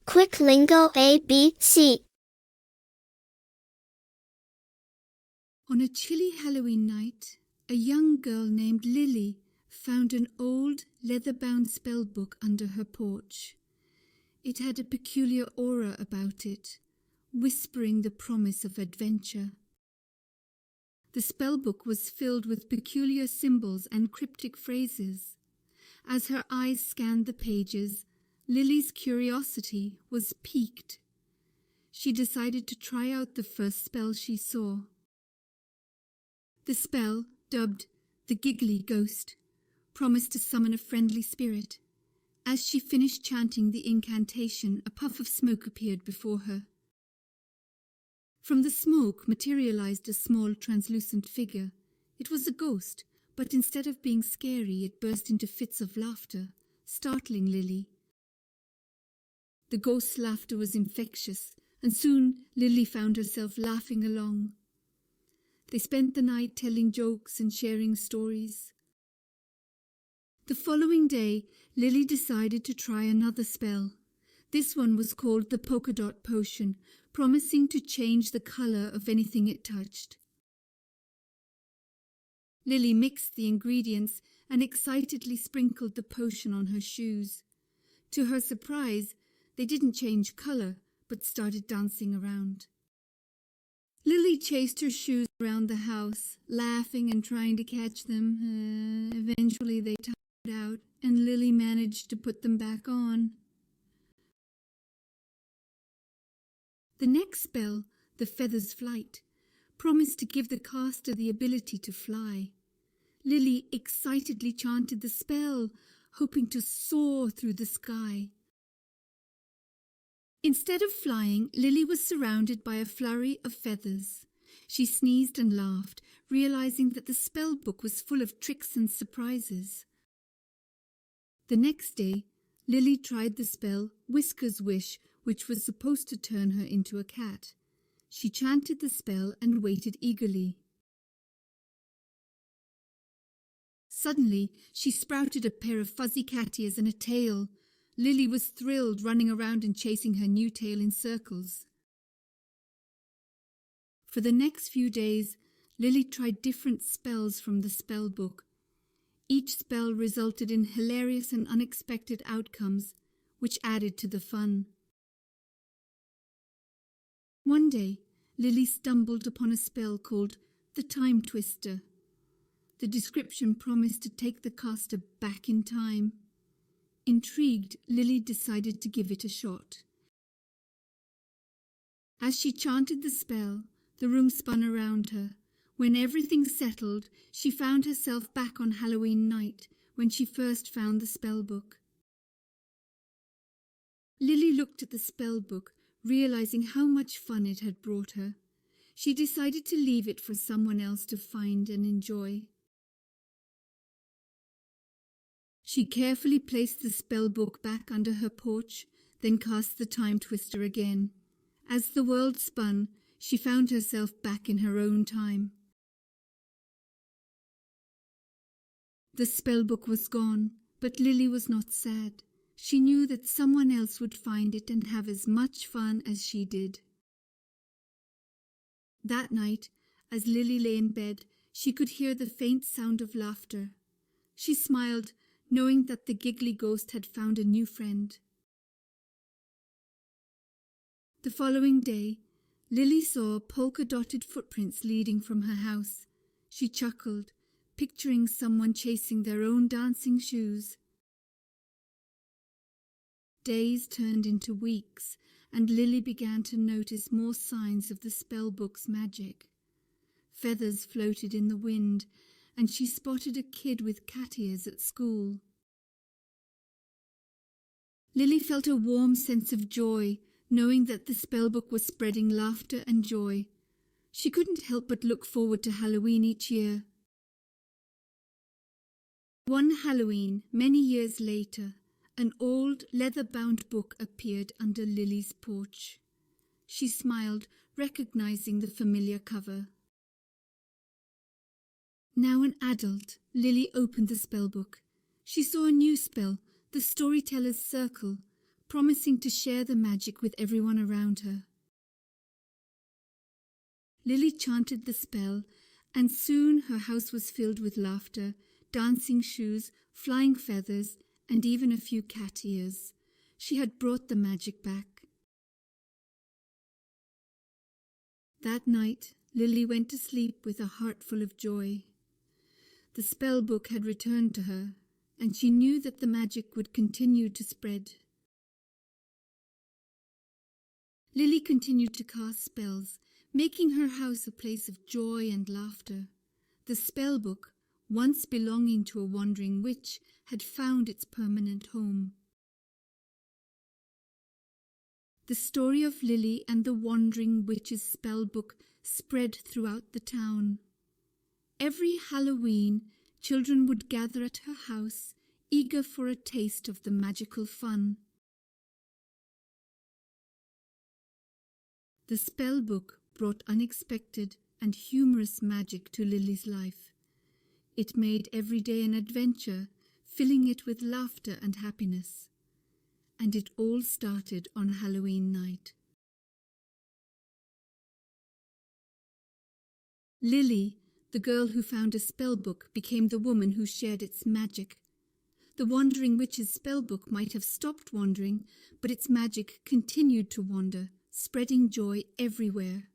Quick Lingo ABC. On a chilly Halloween night, a young girl named Lily found an old leather-bound spellbook under her porch. It had a peculiar aura about it, whispering the promise of adventure. The spellbook was filled with peculiar symbols and cryptic phrases. As her eyes scanned the pages, Lily's curiosity was piqued. She decided to try out the first spell she saw. The spell, dubbed the Giggly Ghost, promised to summon a friendly spirit. As she finished chanting the incantation, a puff of smoke appeared before her. From the smoke materialized a small translucent figure. It was a ghost, but instead of being scary, it burst into fits of laughter, startling Lily. The ghost's laughter was infectious, and soon Lily found herself laughing along. They spent the night telling jokes and sharing stories. The following day, Lily decided to try another spell. This one was called the Polka Dot Potion, promising to change the color of anything it touched. Lily mixed the ingredients and excitedly sprinkled the potion on her shoes. To her surprise, they didn't change color, but started dancing around. Lily chased her shoes around the house, laughing and trying to catch them. Eventually they tired out, and Lily managed to put them back on. The next spell, the Feather's Flight, promised to give the caster the ability to fly. Lily excitedly chanted the spell, hoping to soar through the sky. Instead of flying, Lily was surrounded by a flurry of feathers. She sneezed and laughed, realizing that the spellbook was full of tricks and surprises. The next day, Lily tried the spell Whisker's Wish, which was supposed to turn her into a cat. She chanted the spell and waited eagerly. Suddenly, she sprouted a pair of fuzzy cat ears and a tail. Lily was thrilled, running around and chasing her new tail in circles. For the next few days, Lily tried different spells from the spellbook. Each spell resulted in hilarious and unexpected outcomes, which added to the fun. One day, Lily stumbled upon a spell called the Time Twister. The description promised to take the caster back in time. Intrigued, Lily decided to give it a shot. As she chanted the spell, the room spun around her. When everything settled, she found herself back on Halloween night when she first found the spellbook. Lily looked at the spellbook, realizing how much fun it had brought her. She decided to leave it for someone else to find and enjoy. She carefully placed the spellbook back under her porch, then cast the Time Twister again. As the world spun, she found herself back in her own time. The spellbook was gone, but Lily was not sad. She knew that someone else would find it and have as much fun as she did. That night, as Lily lay in bed, she could hear the faint sound of laughter. She smiled, knowing that the giggly ghost had found a new friend. The following day, Lily saw polka-dotted footprints leading from her house. She chuckled, picturing someone chasing their own dancing shoes. Days turned into weeks, and Lily began to notice more signs of the spellbook's magic. Feathers floated in the wind, and she spotted a kid with cat ears at school. Lily felt a warm sense of joy, knowing that the spellbook was spreading laughter and joy. She couldn't help but look forward to Halloween each year. One Halloween, many years later, an old leather-bound book appeared under Lily's porch. She smiled, recognizing the familiar cover. Now an adult, Lily opened the spellbook. She saw a new spell, the Storyteller's Circle, promising to share the magic with everyone around her. Lily chanted the spell, and soon her house was filled with laughter, dancing shoes, flying feathers, and even a few cat ears. She had brought the magic back. That night, Lily went to sleep with a heart full of joy. The spell book had returned to her, and she knew that the magic would continue to spread. Lily continued to cast spells, making her house a place of joy and laughter. The spell book, once belonging to a wandering witch, had found its permanent home. The story of Lily and the wandering witch's spell book spread throughout the town. Every Halloween, children would gather at her house, eager for a taste of the magical fun. The spell book brought unexpected and humorous magic to Lily's life. It made every day an adventure, filling it with laughter and happiness. And it all started on Halloween night. Lily, the girl who found a spellbook, became the woman who shared its magic. The wandering witch's spellbook might have stopped wandering, but its magic continued to wander, spreading joy everywhere.